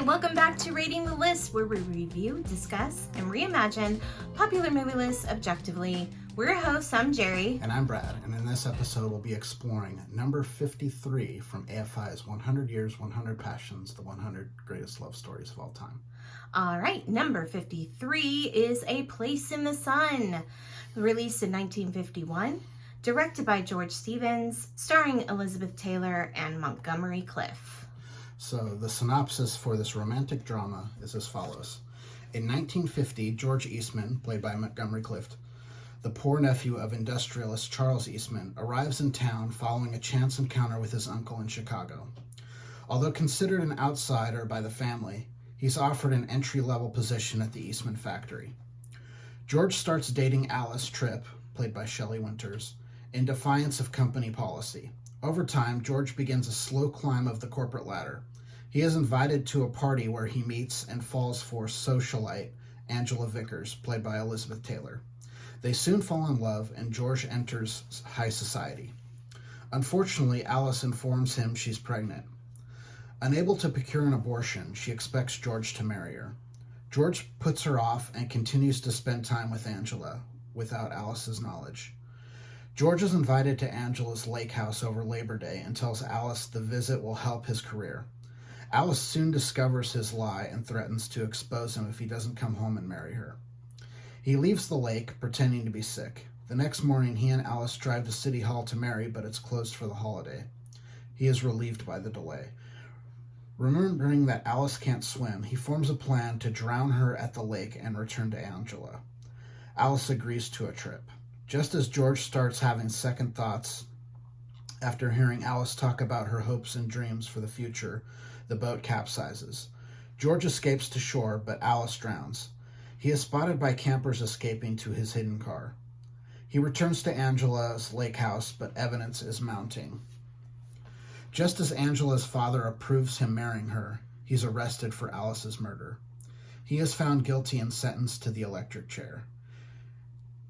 welcome back to Rating the List, where we review, discuss, and reimagine popular movie lists objectively. We're your hosts, I'm Jerry. And I'm Brad, and in this episode we'll be exploring number 53 from AFI's 100 Years, 100 Passions, the 100 Greatest Love Stories of All Time. All right, number 53 is A Place in the Sun, released in 1951, directed by George Stevens, starring Elizabeth Taylor and Montgomery Clift. So the synopsis for this romantic drama is as follows. In 1950, George Eastman, played by Montgomery Clift, the poor nephew of industrialist Charles Eastman, arrives in town following a chance encounter with his uncle in Chicago. Although considered an outsider by the family, he's offered an entry-level position at the Eastman factory. George starts dating Alice Tripp, played by Shelley Winters, in defiance of company policy. Over time, George begins a slow climb of the corporate ladder. He is invited to a party where he meets and falls for socialite Angela Vickers, played by Elizabeth Taylor. They soon fall in love, and George enters high society. Unfortunately, Alice informs him she's pregnant. Unable to procure an abortion, she expects George to marry her. George puts her off and continues to spend time with Angela without Alice's knowledge. George is invited to Angela's lake house over Labor Day and tells Alice the visit will help his career. Alice soon discovers his lie and threatens to expose him if he doesn't come home and marry her. He leaves the lake, pretending to be sick. The next morning, he and Alice drive to City Hall to marry, but it's closed for the holiday. He is relieved by the delay. Remembering that Alice can't swim, he forms a plan to drown her at the lake and return to Angela. Alice agrees to a trip. Just as George starts having second thoughts after hearing Alice talk about her hopes and dreams for the future, the boat capsizes. George escapes to shore, but Alice drowns. He is spotted by campers escaping to his hidden car. He returns to Angela's lake house, but evidence is mounting. Just as Angela's father approves him marrying her, he's arrested for Alice's murder. He is found guilty and sentenced to the electric chair.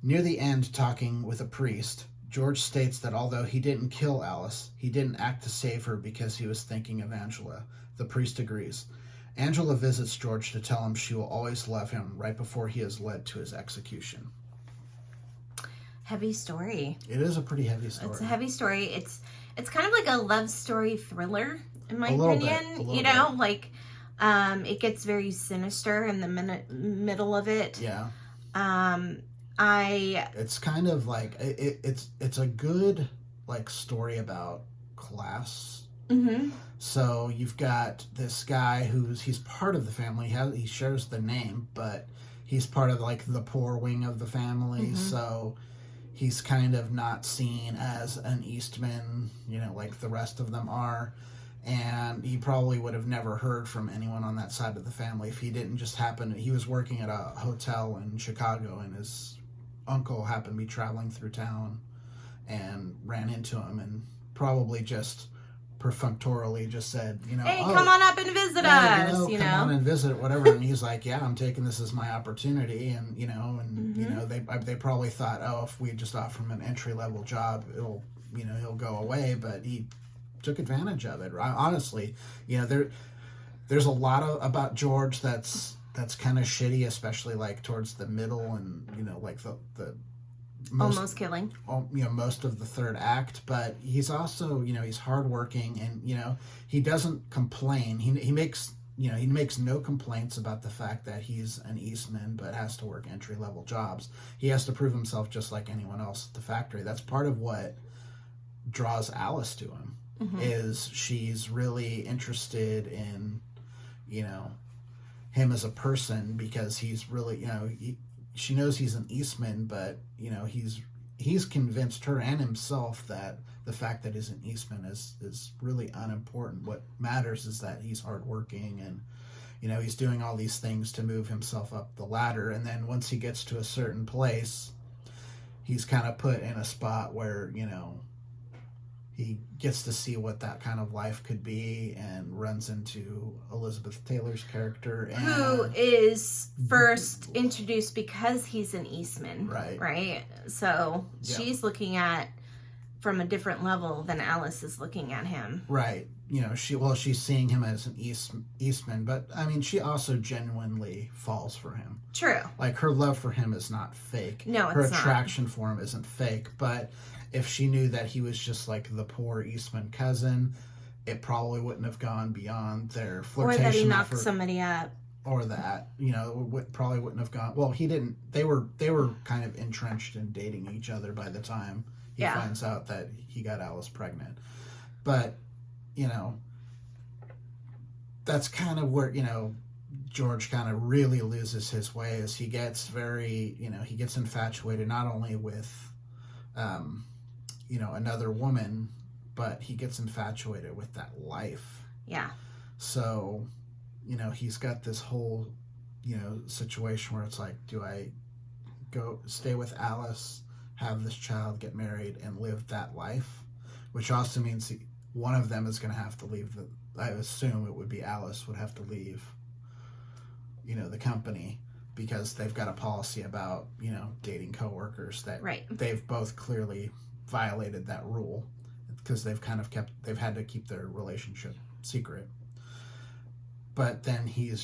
Near the end, talking with a priest, George states that although he didn't kill Alice, he didn't act to save her because he was thinking of Angela. The priest agrees. Angela visits George to tell him she will always love him right before he is led to his execution. Heavy story. It is a pretty heavy story. It's a heavy story. It's kind of like a love story thriller, in my opinion. It gets very sinister in the middle of it. Yeah. It's kind of like it's a good story about class. Mm-hmm. So you've got this guy he's part of the family. He shares the name, but he's part of the poor wing of the family. Mm-hmm. So he's kind of not seen as an Eastman, like the rest of them are. And he probably would have never heard from anyone on that side of the family if he didn't just happen. He was working at a hotel in Chicago, and his uncle happened to be traveling through town and ran into him and probably just perfunctorily just said, hey, come on up and visit us, come on and visit, whatever. And he's like, yeah, I'm taking this as my opportunity. And, mm-hmm. They probably thought, if we just offer him an entry-level job, he'll go away. But he took advantage of it. Honestly, there's a lot about George that's kind of shitty, especially towards the middle and the almost killing. Most of the third act, but he's also he's hardworking and he doesn't complain. He makes no complaints about the fact that he's an Eastman but has to work entry level jobs. He has to prove himself just like anyone else at the factory. That's part of what draws Alice to him. Mm-hmm. Is she's really interested in him as a person because he's really she knows he's an Eastman, but he's convinced her and himself that the fact that he's an Eastman is really unimportant. What matters is that he's hardworking and he's doing all these things to move himself up the ladder. And then once he gets to a certain place, he's kind of put in a spot where he gets to see what that kind of life could be and runs into Elizabeth Taylor's character. Who is first introduced because he's an Eastman. Right. Right? So she's looking at, from a different level than Alice is looking at him. Right. You know, she's seeing him as an Eastman, but I mean, she also genuinely falls for him. True. Like, her love for him is not fake. No, her it's not. attraction for him isn't fake. But if she knew that he was just like the poor Eastman cousin, it probably wouldn't have gone beyond their flirtation. Or that he knocked somebody up. Or that, you know, probably wouldn't have gone. Well, he didn't. They were kind of entrenched in dating each other by the time he finds out that he got Alice pregnant. But, you know, that's kind of where, you know, George kind of really loses his way, as he gets very, you know, he gets infatuated not only with, you know, another woman, but he gets infatuated with that life. Yeah. So, you know, he's got this whole, you know, situation where it's like, do I go stay with Alice, have this child, get married, and live that life? Which also means one of them is going to have to leave. I assume it would be Alice would have to leave, you know, the company, because they've got a policy about, you know, dating coworkers that they've both clearly violated that rule, because they've had to keep their relationship secret. But then he's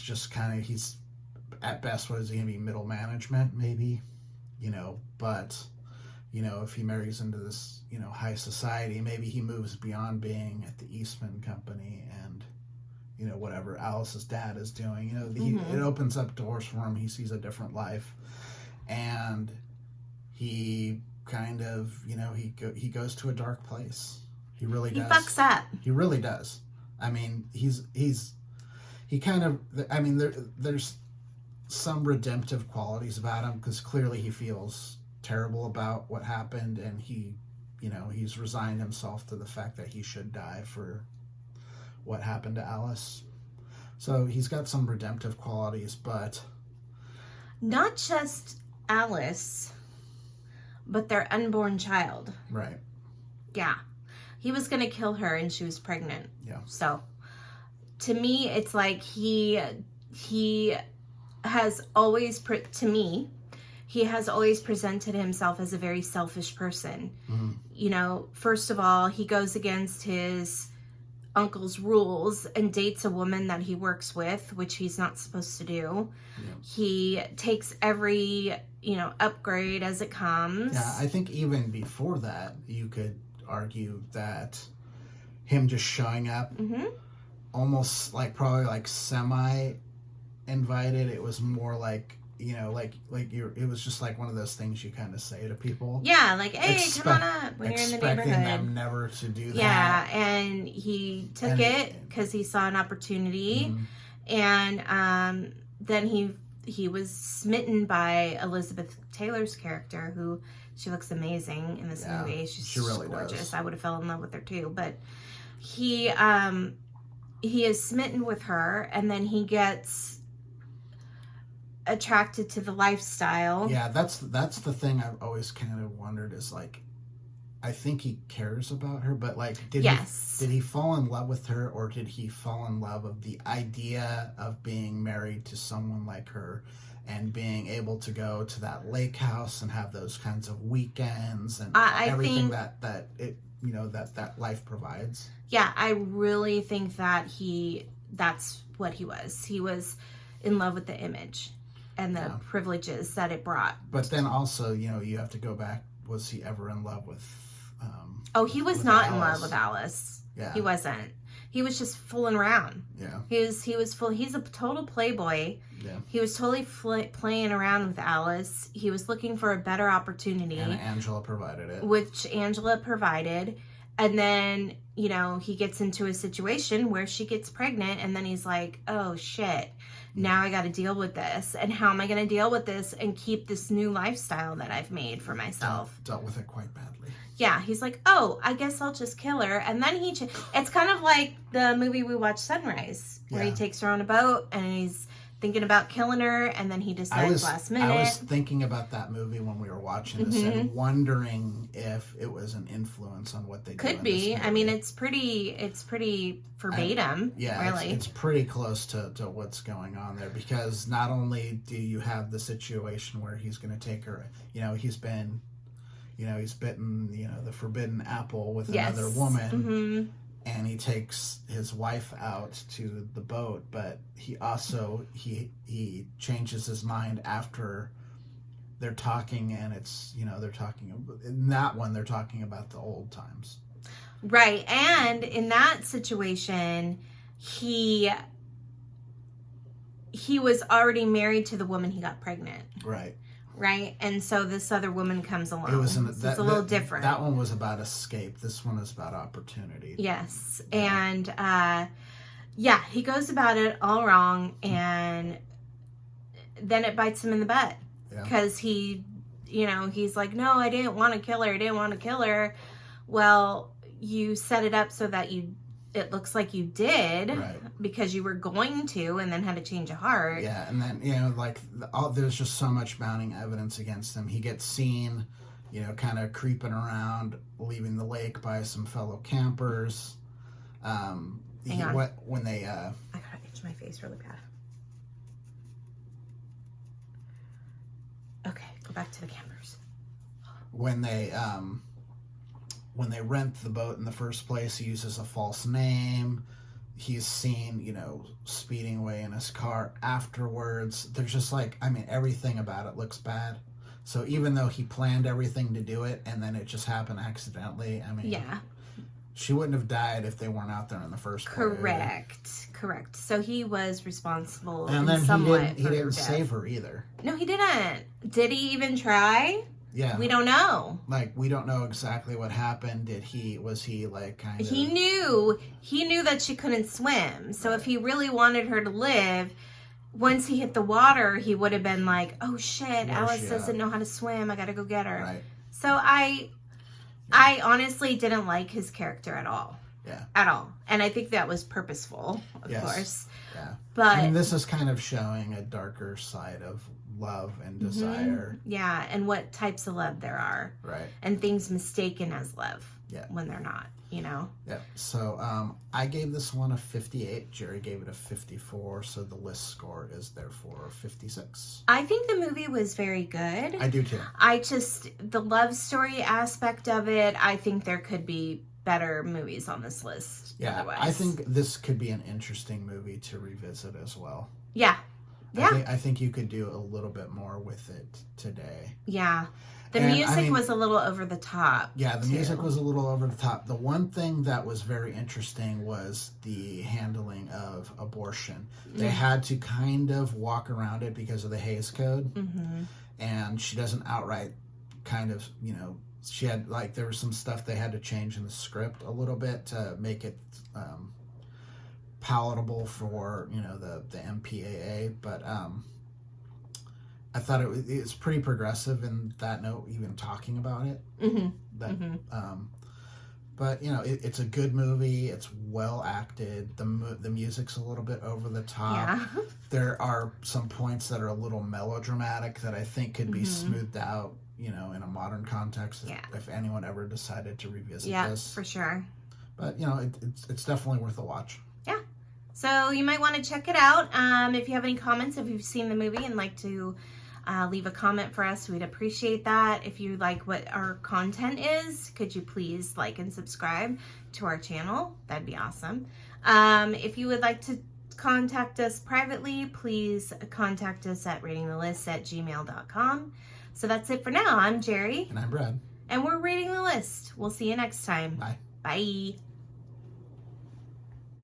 at best, what is he going to be, middle management maybe, you know? But, you know, if he marries into this, you know, high society, maybe he moves beyond being at the Eastman company and, you know, whatever Alice's dad is doing. You know, it opens up doors for him. He sees a different life, and he kind of, you know, he goes to a dark place. He really does. He fucks up. He really does. I mean, he kind of, I mean, there's some redemptive qualities about him, because clearly he feels terrible about what happened, and he, you know, he's resigned himself to the fact that he should die for what happened to Alice. So he's got some redemptive qualities, but not just Alice, but their unborn child. Right. Yeah. He was going to kill her, and she was pregnant. Yeah. So to me, it's like he has always, to me, he has always presented himself as a very selfish person. Mm-hmm. You know, first of all, he goes against his uncle's rules and dates a woman that he works with, which he's not supposed to do. Yeah. He takes every, you know, upgrade as it comes. Yeah, I think even before that, you could argue that him just showing up, almost like probably like semi-invited, it was more like, you know, like it was just like one of those things you kind of say to people. Yeah, like, hey, come on up when you're in the neighborhood. Expecting them never to do that. Yeah, and he took it because he saw an opportunity. And then he was smitten by Elizabeth Taylor's character, who, she looks amazing in this movie. She really gorgeous. Does. I would have fell in love with her too. But he is smitten with her, and then he gets attracted to the lifestyle. Yeah, that's the thing I've always kind of wondered, is like, I think he cares about her, but like, did he fall in love with her, or did he fall in love with the idea of being married to someone like her and being able to go to that lake house and have those kinds of weekends and everything that it, you know, that life provides? Yeah, I really think that that's what he was. He was in love with the image and the privileges that it brought. But then also, you know, you have to go back, was he ever in love with he was not in love with Alice. Yeah. He wasn't. He was just fooling around. Yeah. He was full. He's a total playboy. Yeah. He was totally playing around with Alice. He was looking for a better opportunity. And Angela provided it. Which Angela provided. And then, you know, he gets into a situation where she gets pregnant, and then he's like, oh shit, now I got to deal with this. And how am I going to deal with this and keep this new lifestyle that I've made for myself? Dealt with it quite badly. Yeah, he's like, oh, I guess I'll just kill her. And then it's kind of like the movie we watched, Sunrise, where he takes her on a boat and he's thinking about killing her, and then he decides last minute. I was thinking about that movie when we were watching this, and wondering if it was an influence on what they could be. I mean, it's pretty verbatim. Really, it's pretty close to what's going on there, because not only do you have the situation where he's going to take her, you know, he's been you know, he's bitten, you know, the forbidden apple with Yes. another woman. Mm-hmm. And he takes his wife out to the boat, but he also he changes his mind after they're talking, and it's, you know, they're talking in that one, they're talking about the old times. Right. And in that situation, he was already married to the woman he got pregnant. Right. Right. And so this other woman comes along. It was So it's a little different. That one was about escape. This one is about opportunity. Yes. Yeah. And yeah, he goes about it all wrong, and then it bites him in the butt. Yeah. Because he, you know, he's like, no, I didn't want to kill her. I didn't want to kill her. Well, you set it up so that it looks like you did, Right. because you were going to, and then had a change of heart. Yeah, and then, you know, like, there's just so much mounting evidence against him. He gets seen, you know, kind of creeping around, leaving the lake by some fellow campers. Hang on. When they... I gotta itch my face really bad. Okay, go back to the campers. When they rent the boat in the first place, he uses a false name. He's seen, you know, speeding away in his car afterwards. There's just like, I mean, everything about it looks bad. So even though he planned everything to do it and then it just happened accidentally, I mean, Yeah. she wouldn't have died if they weren't out there in the first place. Correct. So he was responsible, And then he didn't death. save her either. No, he didn't. Did he even try? Yeah. We don't know. Like, we don't know exactly what happened. Was he like kind of... He knew that she couldn't swim. So if he really wanted her to live, once he hit the water, he would have been like, oh shit, Where's Alice she doesn't at? know how to swim. I gotta go get her. Right. So I honestly didn't like his character at all. Yeah. At all. And I think that was purposeful, of Yes. course. Yeah. But I mean, this is kind of showing a darker side of love and desire. yeah, and what types of love there are. Right. And things mistaken as love. Yeah. When they're not, you know? Yeah. So I gave this one a 58. Jerry gave it a 54. So the list score is therefore 56. I think the movie was very good. I do too. The love story aspect of it, I think there could be better movies on this list. Yeah. Otherwise. I think this could be an interesting movie to revisit as well. Yeah. Yeah. I think you could do a little bit more with it today. Yeah. The And, music I mean, was a little over the top. Yeah, the too. music was a little over the top. The one thing that was very interesting was the handling of abortion. They had to kind of walk around it because of the Hays Code. Mm-hmm. And she doesn't outright kind of, you know, she had, like, there was some stuff they had to change in the script a little bit to make it palatable for, you know, the MPAA. But I thought it's pretty progressive in that note, even talking about it. Mm-hmm. But, you know, it's a good movie. It's well acted. The music's a little bit over the top. Yeah. There are some points that are a little melodramatic that I think could be smoothed out, you know, in a modern context if anyone ever decided to revisit this. Yeah, for sure. But, you know, it's definitely worth a watch. Yeah. So you might want to check it out. If you have any comments, if you've seen the movie and like to leave a comment for us, we'd appreciate that. If you like what our content is, could you please like and subscribe to our channel? That'd be awesome. If you would like to contact us privately, please contact us at ratingthelist@gmail.com. So that's it for now. I'm Jerry. And I'm Brad. And we're Rating the List. We'll see you next time. Bye. Bye.